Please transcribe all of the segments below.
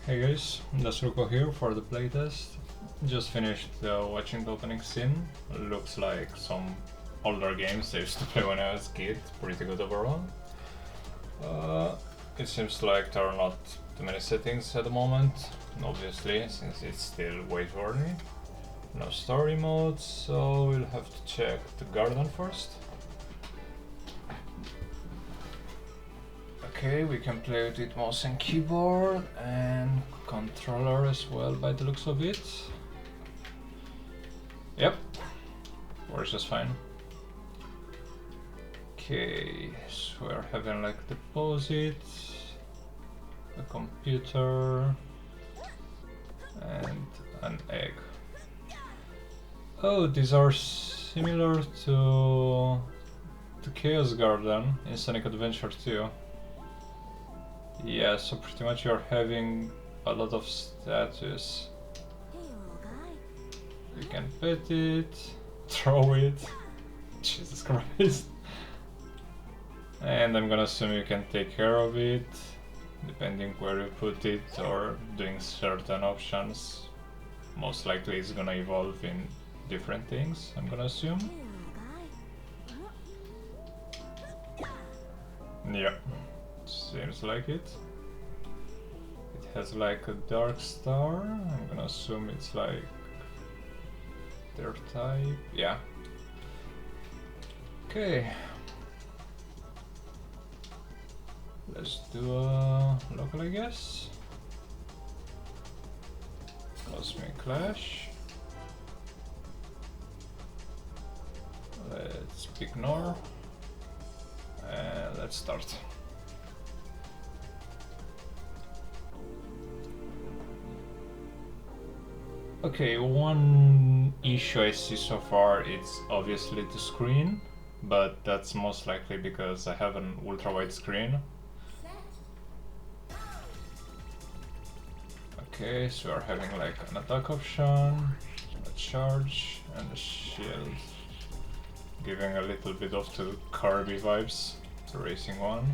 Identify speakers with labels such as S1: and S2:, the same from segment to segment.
S1: Hey guys, that's Ruko here for the playtest. Just finished watching the opening scene. Looks like some older games I used to play when I was a kid. Pretty good overall. It seems like there are not too many settings at the moment, obviously, since it's still way too early. No story mode, so we'll have to check the garden first. Okay, we can play with it mouse and keyboard and controller as well by the looks of it. Yep, works just fine. Okay, so we're having like deposit, a computer, and an egg. Oh, these are similar to the Chaos Garden in Sonic Adventure 2. Yeah, so pretty much you're having a lot of statues. You can pet it, throw it. Jesus Christ. And I'm gonna assume you can take care of it, depending where you put it or doing certain options. Most likely it's gonna evolve in different things, I'm gonna assume. Yeah, seems like it. It has like a dark star, I'm gonna assume it's like their type, yeah. Okay. Let's do a local, I guess. Cosmic Clash. Let's ignore. And let's start. Okay, one issue I see so far is obviously the screen, but that's most likely because I have an ultra-wide screen. Okay, so we're having like an attack option, a charge, and a shield. Giving a little bit of the Kirby vibes, the racing one.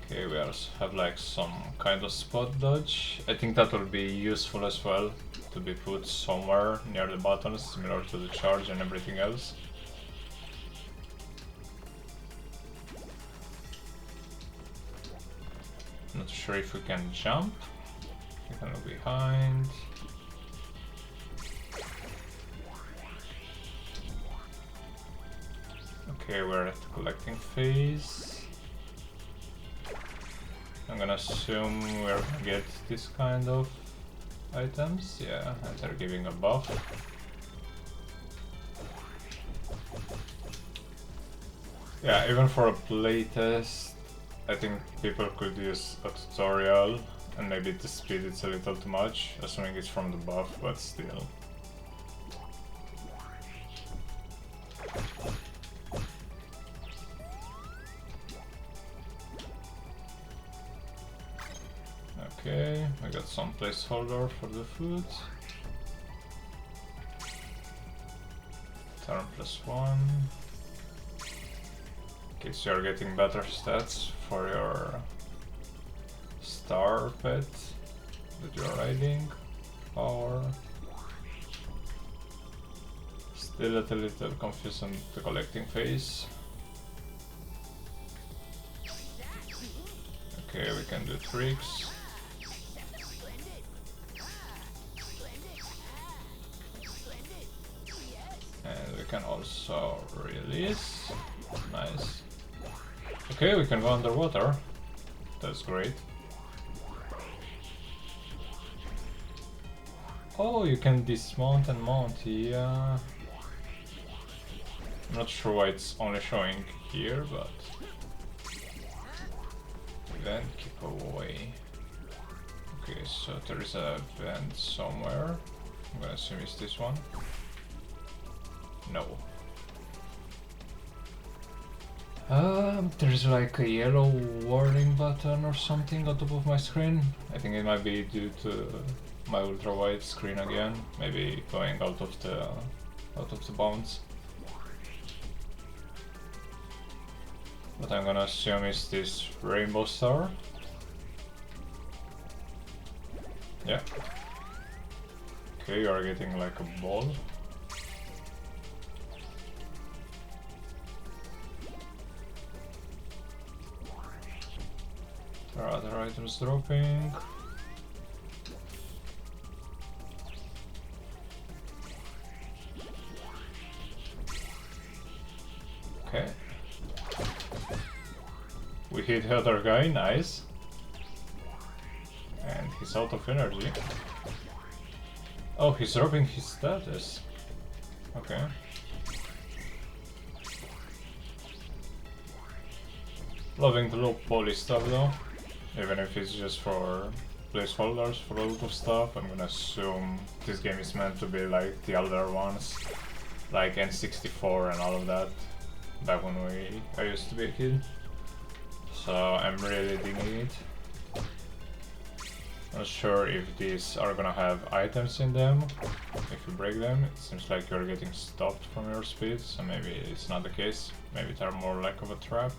S1: Okay, we also have like some kind of spot dodge. I think that will be useful as well, to be put somewhere near the buttons, similar to the charge and everything else. Not sure if we can jump. We can look behind. Okay, we're at the collecting phase. I'm gonna assume we're gonna get this kind of items. Yeah, and they're giving a buff. Yeah, even for a playtest, I think people could use a tutorial, and maybe the speed is a little too much, assuming it's from the buff, but still. Okay, we got some placeholder for the food. Turn +1. Okay, so you're getting better stats for your star pet that you're riding. Power. Still at a little confused on the collecting phase. Okay, we can do tricks. And we can also release. Nice. Okay, we can go underwater. That's great. Oh, you can dismount and mount, yeah. I'm not sure why it's only showing here, but... Then keep away. Okay, so there is a vent somewhere. I'm gonna assume it's this one. No. There's like a yellow warning button or something on top of my screen. I think it might be due to my ultra wide screen again. Maybe going out of the bounds. What I'm gonna assume is this rainbow star. Yeah. Okay, you are getting like a ball. There are other items dropping. Okay. We hit the other guy, nice. And he's out of energy. Oh, he's dropping his status. Okay. Loving the low poly stuff though. Even if it's just for placeholders for a lot of stuff, I'm gonna assume this game is meant to be like the other ones. Like N64 and all of that. Back when I used to be a kid. So I'm really digging it. Not sure if these are gonna have items in them. If you break them, it seems like you're getting stopped from your speed, so maybe it's not the case. Maybe they're more like of a trap.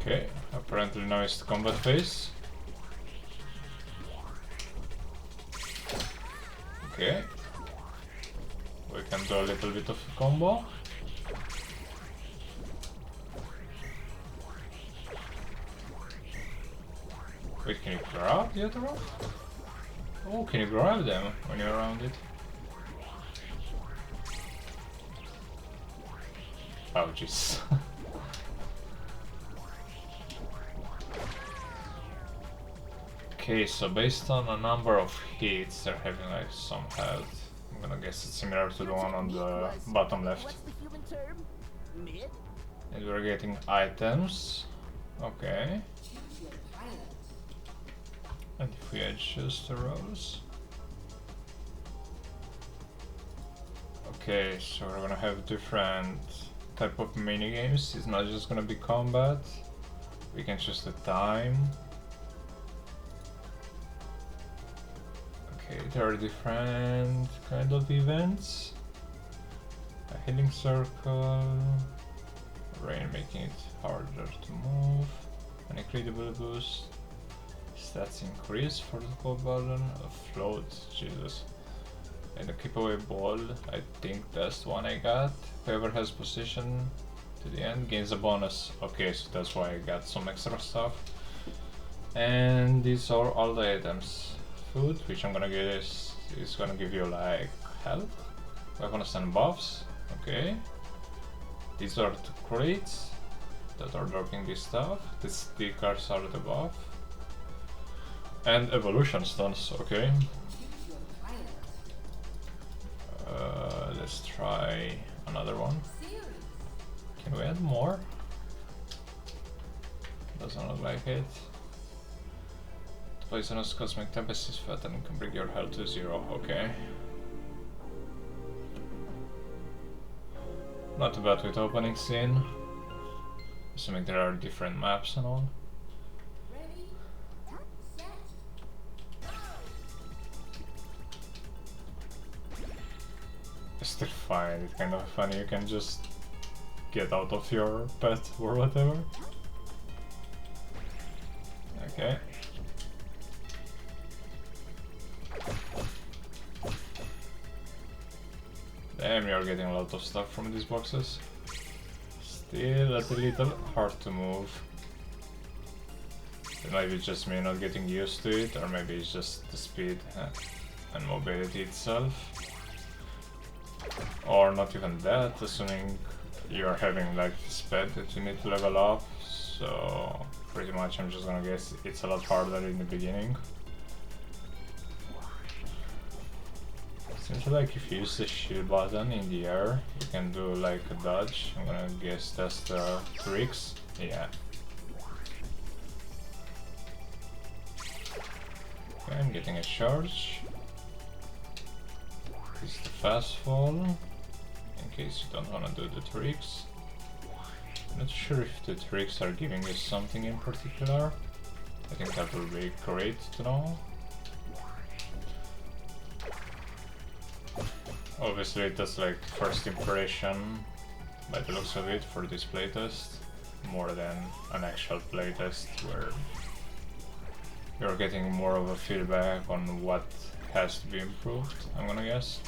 S1: Okay, apparently now it's the combat phase. Okay. We can do a little bit of a combo. Wait, can you grab the other one? Oh, can you grab them when you're around it? Oh, jeez. Okay, so based on a number of hits, they're having like some health. I'm gonna guess it's similar to the one on the bottom left. And we're getting items. Okay. And if we adjust the rows. Okay, so we're gonna have different type of mini games. It's not just gonna be combat. We can choose the time. Okay, there are different kind of events. A healing circle, rain making it harder to move, an incredible boost, stats increase for the core button, a float, Jesus, and a keep away ball. I think that's the one I got. Whoever has position to the end gains a bonus. Okay, so that's why I got some extra stuff. And these are all the items. Food, which I'm gonna guess is gonna give you like health, weapons and buffs. Okay, these are the crates that are dropping this stuff. The stickers are the buff, and evolution stones. Okay, let's try another one. Can we add more? Doesn't look like it. Poisonous Cosmic Tempest is fat and can bring your health to 0, okay. Not too bad with opening scene. Assuming there are different maps and all. I still find it kind of funny, you can just get out of your pet or whatever. Okay. Damn, you're getting a lot of stuff from these boxes. Still a little hard to move. It might be just me not getting used to it, or maybe it's just the speed and mobility itself. Or not even that, assuming you're having like this pet that you need to level up. So pretty much I'm just gonna guess it's a lot harder in the beginning. Seems like if you use the shield button in the air, you can do like a dodge. I'm gonna guess that's the tricks. Yeah. Okay, I'm getting a charge. This is the fast fall, in case you don't wanna do the tricks. I'm not sure if the tricks are giving you something in particular. I think that would be great to know. Obviously that's like first impression by the looks of it for this playtest, more than an actual playtest where you're getting more of a feedback on what has to be improved, I'm gonna guess.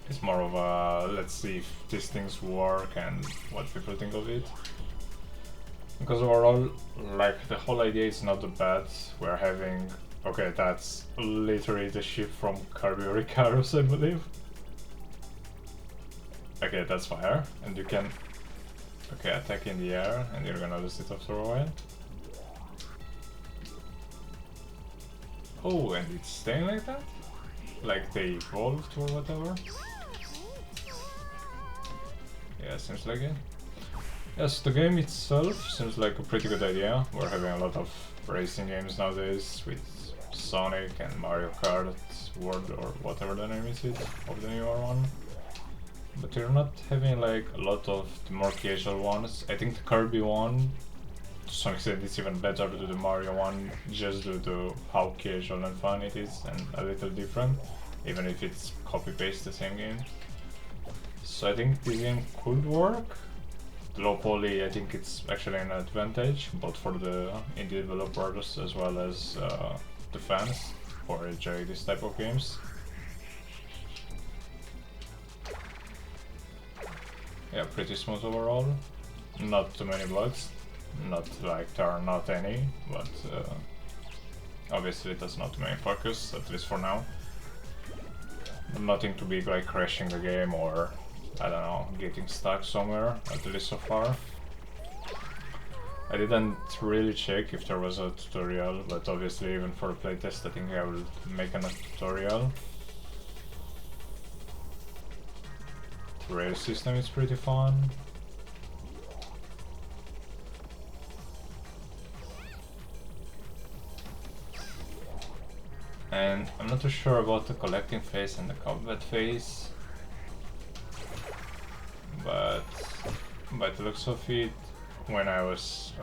S1: It's more of a let's see if these things work and what people think of it. Because overall, like, the whole idea is not bad. We're having... Okay, that's literally the ship from Kirby Icarus, I believe. Okay, that's fire, and you can... Okay, attack in the air, and you're gonna lose it after a while. Oh, and it's staying like that? Like they evolved or whatever? Yeah, seems like it. Yes, the game itself seems like a pretty good idea. We're having a lot of racing games nowadays with Sonic and Mario Kart World or whatever the name is of the newer one. But you're not having like a lot of the more casual ones. I think the Kirby one, to some extent, it's even better than the Mario one, just due to how casual and fun it is and a little different, even if it's copy-paste the same game. So I think this game could work. The low poly, I think it's actually an advantage, both for the indie developers as well as the fans who enjoy this type of games. Yeah, pretty smooth overall. Not too many bugs. Not like there are not any, but obviously that's not the main focus, at least for now. Nothing too big like crashing the game or, I don't know, getting stuck somewhere, at least so far. I didn't really check if there was a tutorial, but obviously even for a playtest I think I will make a tutorial. The rail system is pretty fun. And I'm not too sure about the collecting phase and the combat phase. But by the looks of it, when I was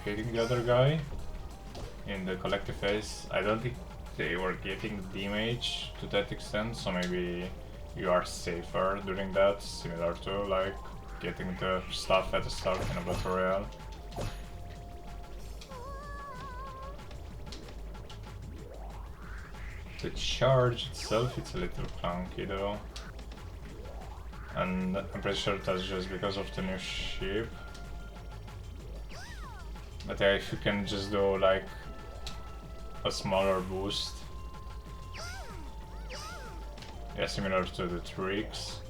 S1: hitting the other guy in the collective phase, I don't think they were getting damage to that extent, so maybe you are safer during that, similar to like getting the stuff at the start in a battle royale. The charge itself, it's a little clunky though. And I'm pretty sure that's just because of the new ship. But yeah, if you can just do like a smaller boost. Yeah, similar to the tricks.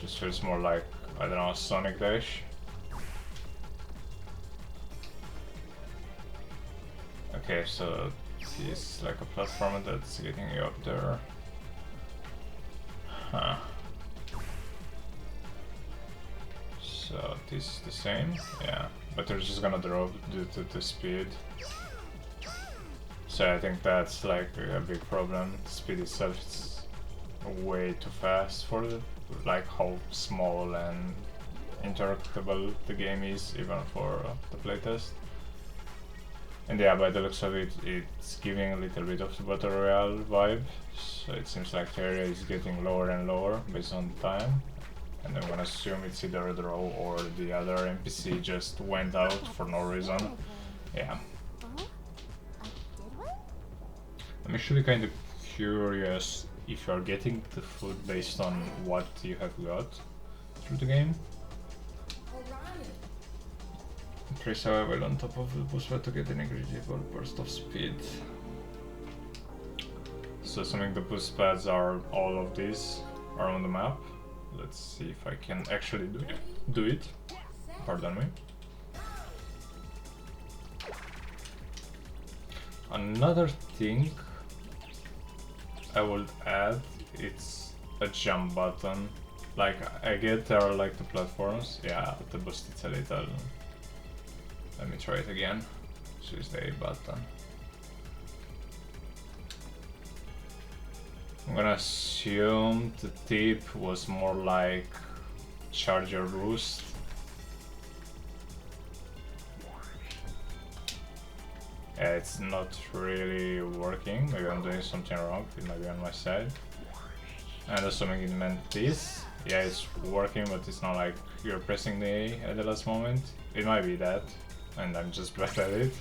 S1: Just feels more like, I don't know, Sonic Dash. Okay, so it's like a platformer that's getting you up there. Huh. So this is the same, yeah, but they're just gonna drop due to the speed. So I think that's like a big problem. The speed itself is way too fast for the, like how small and interactable the game is, even for the playtest. And yeah, by the looks of it, it's giving a little bit of the Battle Royale vibe. So it seems like the area is getting lower and lower based on the time. And I'm gonna assume it's either a draw or the other NPC just went out for no reason. Yeah. I'm actually kind of curious if you're getting the food based on what you have got through the game. Increase however on top of the boost to get an incredible burst of speed. So assuming the boost pads are all of these are on the map. Let's see if I can actually do it. Pardon me. Another thing I would add, it's a jump button. Like, I get there are like the platforms, yeah, the boost it's a little... Let me try it again. Choose the A button. I'm gonna assume the tip was more like charger boost. Yeah, it's not really working. Maybe I'm doing something wrong. It might be on my side. And assuming it meant this. Yeah, it's working, but it's not like you're pressing the A at the last moment. It might be that, and I'm just bad at it,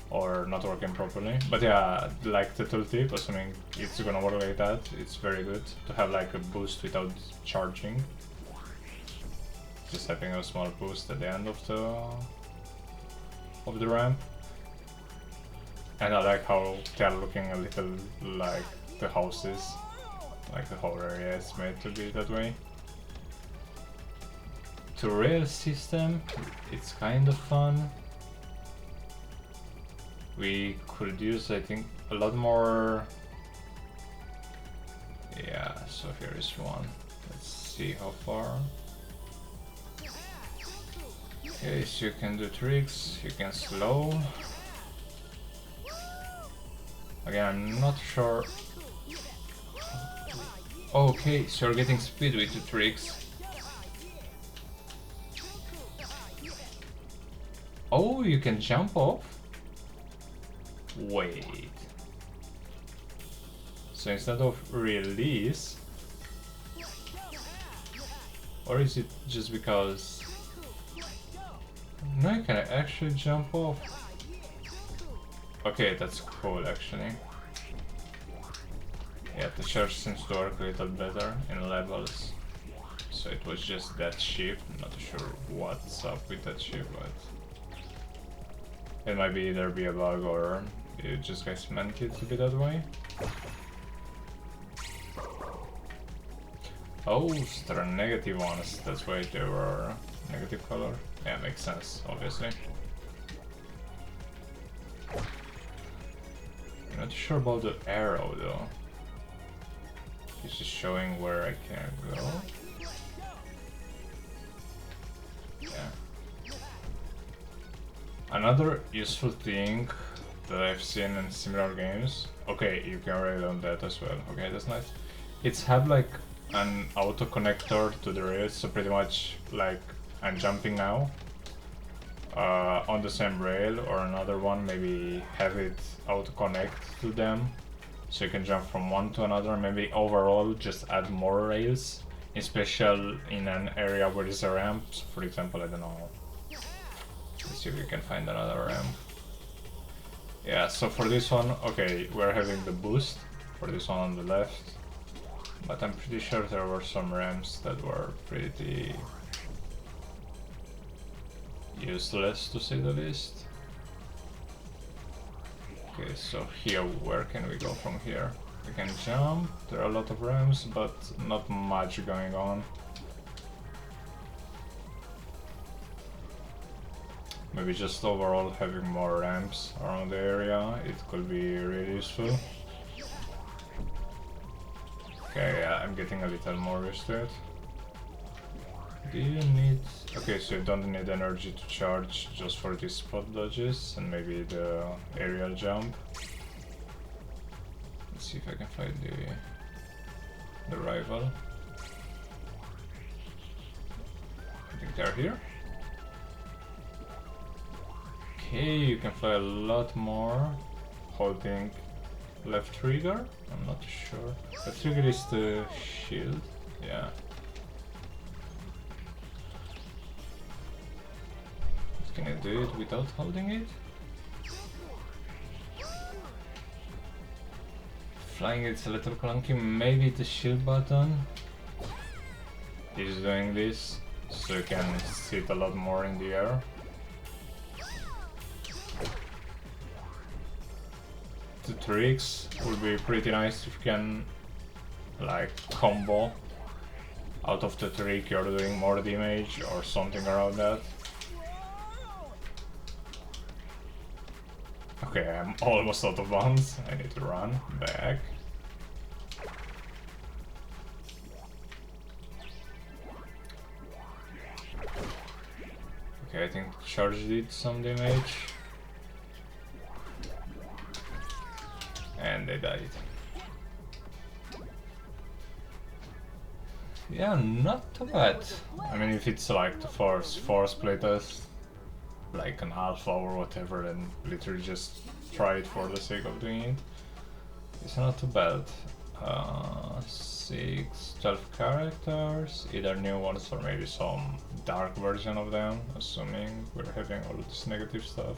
S1: or not working properly. But yeah, like the tooltip, assuming it's gonna work like that, it's very good to have like a boost without charging. Just having a small boost at the end of the ramp. And I like how they are looking a little like the houses, like the whole area is made to be that way. To rail system, it's kind of fun. We could use, I think, a lot more. Yeah, so here is one. Let's see how far. Okay, so you can do tricks, you can slow. Again, I'm not sure. Okay, so you're getting speed with the tricks. Oh, you can jump off? Wait. So instead of release, or is it just because? No, you can actually jump off. Okay, that's cool actually. Yeah, the charge seems to work a little better in levels. So it was just that ship, not sure what's up with that ship, but it might be either be a bug or you just guys meant it to be that way. Oh, there are negative ones, that's why they were negative color. Yeah, makes sense, obviously. I'm not sure about the arrow though. It's just showing where I can go. Yeah. Another useful thing that I've seen in similar games. Okay, you can rail on that as well. Okay, that's nice. It's have like an auto connector to the rails, so pretty much like I'm jumping now on the same rail or another one, maybe have it auto connect to them so you can jump from one to another. Maybe overall just add more rails, especially in an area where there's a ramp. So for example, I don't know, let's see if we can find another ramp. Yeah, so for this one, okay, we're having the boost for this one on the left, but I'm pretty sure there were some ramps that were pretty useless to say the least. Okay, so here, where can we go from here? We can jump, there are a lot of ramps, but not much going on. Maybe just overall having more ramps around the area, it could be really useful. Okay, yeah, I'm getting a little more used to it. Do you need... Okay, so you don't need energy to charge just for these spot dodges and maybe the aerial jump. Let's see if I can find the rival. I think they're here. Okay, you can fly a lot more holding left trigger. I'm not sure. Left trigger is the shield. Yeah. Can I do it without holding it? Flying it's a little clunky. Maybe the shield button is doing this, so you can sit a lot more in the air. The tricks would be pretty nice if you can like combo out of the trick you're doing more damage or something around that. Okay, I'm almost out of bounds. I need to run back. Okay, I think charge did some damage. And they died. Yeah, not too bad. I mean, if it's like the force playtest, like an alpha or whatever, and literally just try it for the sake of doing it, it's not too bad. 6, 12 characters, either new ones or maybe some dark version of them, assuming we're having all of this negative stuff.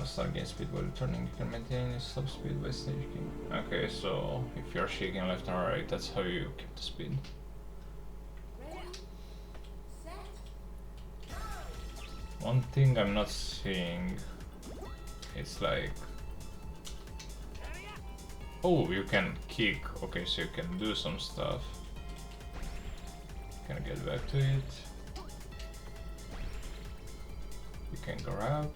S1: Start gain speed while returning, you can maintain a stop speed by shaking. Okay, so if you're shaking left and right, that's how you keep the speed. One thing I'm not seeing is like... Oh, you can kick. Okay, so you can do some stuff. Can I get back to it? You can grab.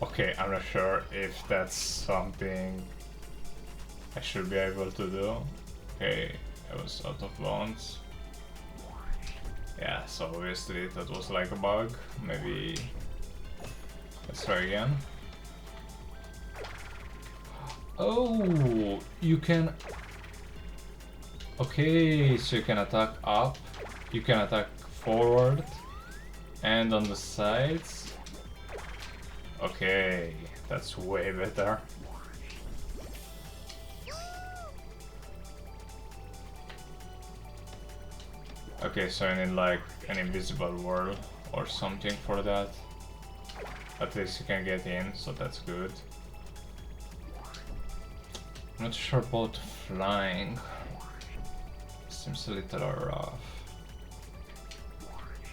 S1: Okay, I'm not sure if that's something I should be able to do. Okay, I was out of bounds. Yeah, so obviously that was like a bug. Maybe let's try again. Oh, you can... Okay, so you can attack up, you can attack forward and on the sides. Okay, that's way better. Okay, so I need like an invisible wall or something for that. At least you can get in, so that's good. I'm not sure about flying. Seems a little rough.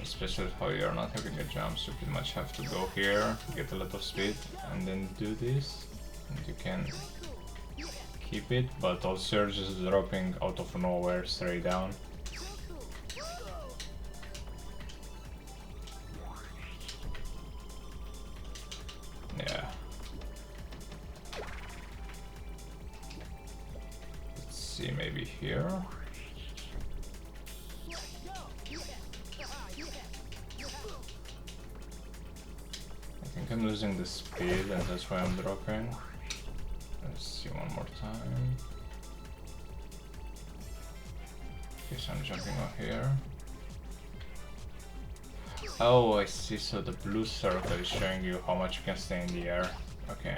S1: Especially how you're not having a jump, so you pretty much have to go here, get a lot of speed, and then do this. And you can keep it, but also you're just dropping out of nowhere straight down. Yeah. Let's see, maybe here. I think I'm losing the speed and that's why I'm dropping. Let's see one more time. Okay, so I'm jumping off here. Oh, I see, so the blue circle is showing you how much you can stay in the air. Okay.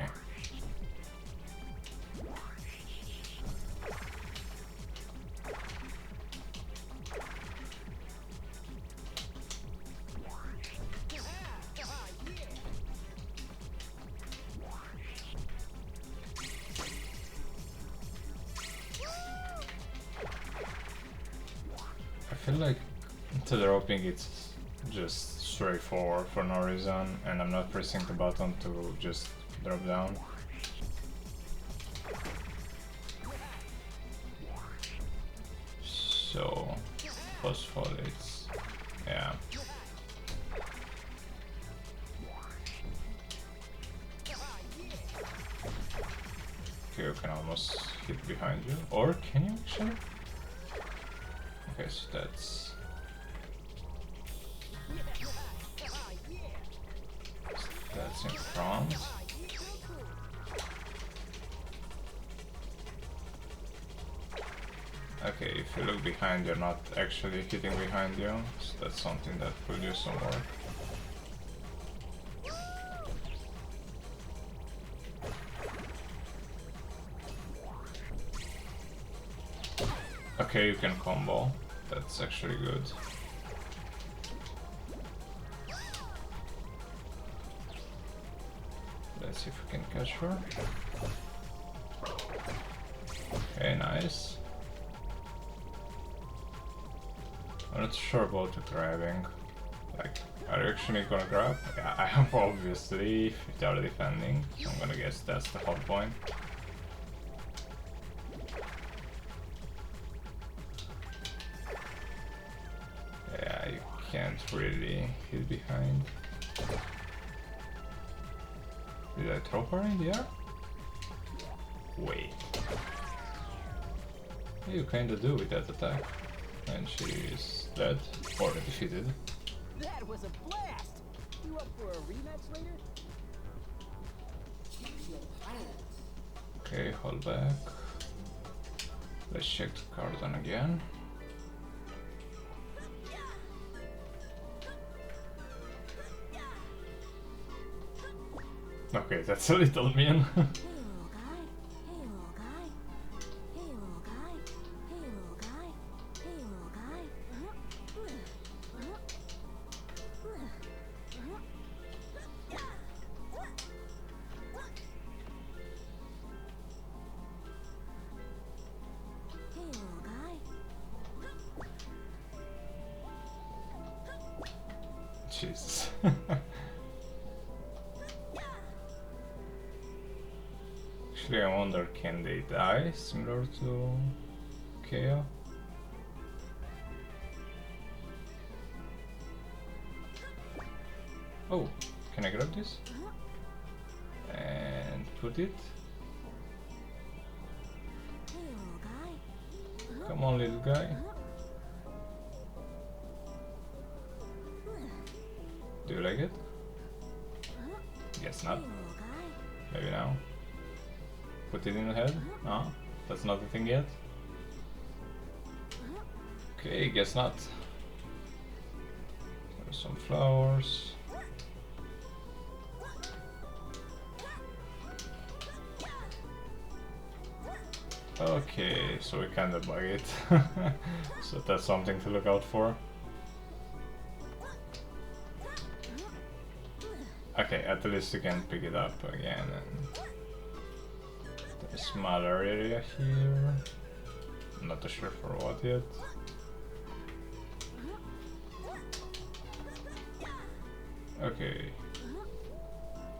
S1: I feel like to dropping it's just straightforward for no reason, and I'm not pressing the button to just drop down. So, first of all, it's... yeah. Okay, you can almost hit behind you. Or can you actually? Okay, so that's in front. Okay, if you look behind, you're not actually hitting behind you, so that's something that will do some work. Okay, you can combo. That's actually good. Let's see if we can catch her. Okay, nice. I'm not sure about the grabbing. Like, are you actually gonna grab? Yeah, I am obviously, if they are defending. So I'm gonna guess that's the whole point. Yeah, you can't really hit behind. Did I throw her in the air? Wait. You kinda do with that attack. And she's dead or defeated.
S2: That was a blast! You up for a rematch later?
S1: Okay, hold back. Let's check the card on again. Okay, that's a little mean.
S2: Hey, little guy. Hey, little guy. Hey, little guy. Hey, little guy. Hey, little guy. Hey, little guy.
S1: Jesus. Actually, I wonder, can they die similar to Keo? Oh, can I grab this? And put it?
S2: Hey, little guy.
S1: Come on, little guy. Do you like it? Guess not.
S2: Hey, little guy.
S1: Maybe now. Put it in the head? No, that's not the thing yet. Okay, guess not. There's some flowers. Okay, so we kinda bug it. So that's something to look out for. Okay, at least you can pick it up again. And there's a smaller area here. I'm not too sure for what yet. Okay.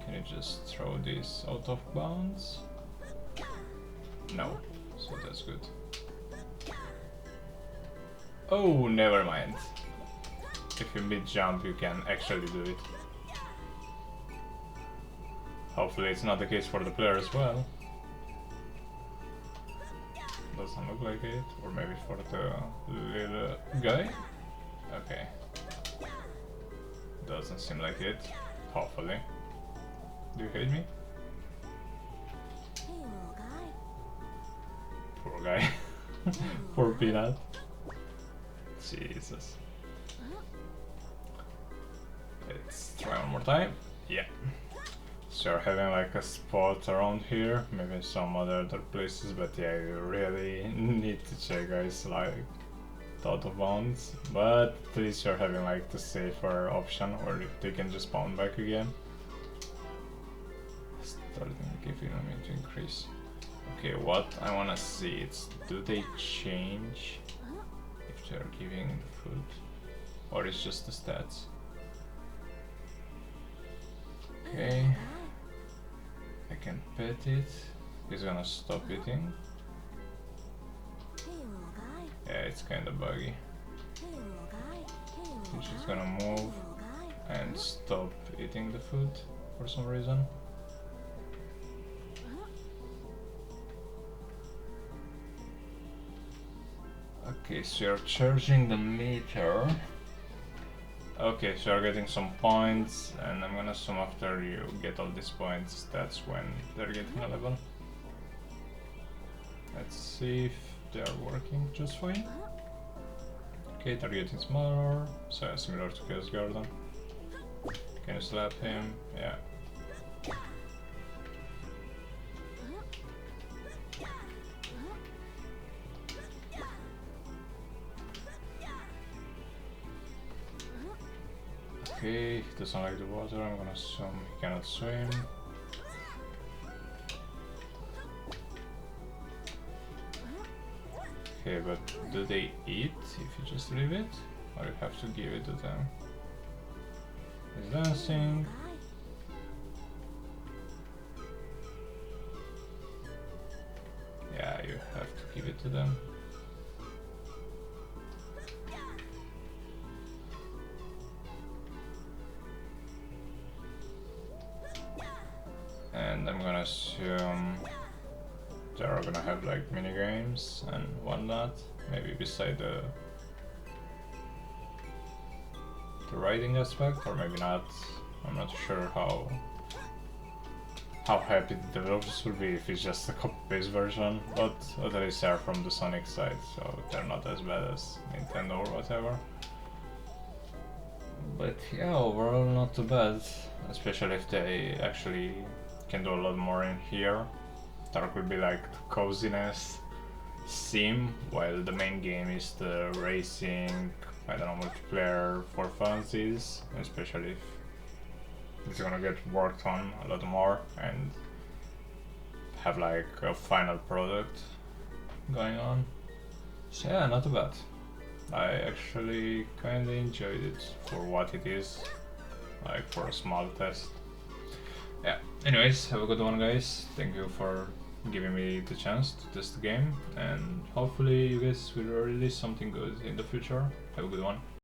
S1: Can you just throw this out of bounds? No, so that's good. Oh, never mind. If you mid-jump, you can actually do it. Hopefully it's not the case for the player as well. Doesn't look like it. Or maybe for the little guy? Okay. Doesn't seem like it. Hopefully. Do you hate me?
S2: Hey, little guy.
S1: Poor guy. Poor Peanut. Jesus. Let's try one more time. Yeah. So you're having like a spot around here, maybe some other places, but yeah, you really need to check, guys, like out of bounds. But at least you're having like the safer option where they can just spawn back again. Starting giving them to increase. Okay, what I wanna see is, do they change if they're giving the food, or it's just the stats? Okay, I can pet it. He's gonna stop eating.
S2: Hey, little guy.
S1: Yeah, it's kinda buggy.
S2: Hey, little guy. Hey, little
S1: He's just
S2: guy.
S1: gonna
S2: Hey,
S1: move
S2: little guy.
S1: and stop eating the food for some reason. Okay, so you're charging the meter. Okay, so you're getting some points, and I'm gonna assume after you get all these points, that's when they're getting a level. Let's see if they're working just fine. Okay, they're getting smaller, so similar to Chaos Garden. Can you slap him? Yeah. Okay, he doesn't like the water, I'm gonna assume he cannot swim. Okay, but do they eat if you just leave it? Or you have to give it to them? He's dancing. Yeah, you have to give it to them. And I'm gonna assume they're gonna have like mini games and whatnot, maybe beside the riding aspect, or maybe not. I'm not sure how happy the developers will be if it's just a copy-paste version, but at least they're from the Sonic side, so they're not as bad as Nintendo or whatever. But yeah, overall not too bad, especially if they actually can do a lot more in here. That could be like the coziness sim, while the main game is the racing, I don't know, multiplayer for funsies, especially if it's gonna get worked on a lot more and have like a final product going on. So yeah, not too bad. I actually kinda enjoyed it for what it is, like for a small test. Yeah, anyways, have a good one guys. Thank you for giving me the chance to test the game, and hopefully you guys will release something good in the future. Have a good one.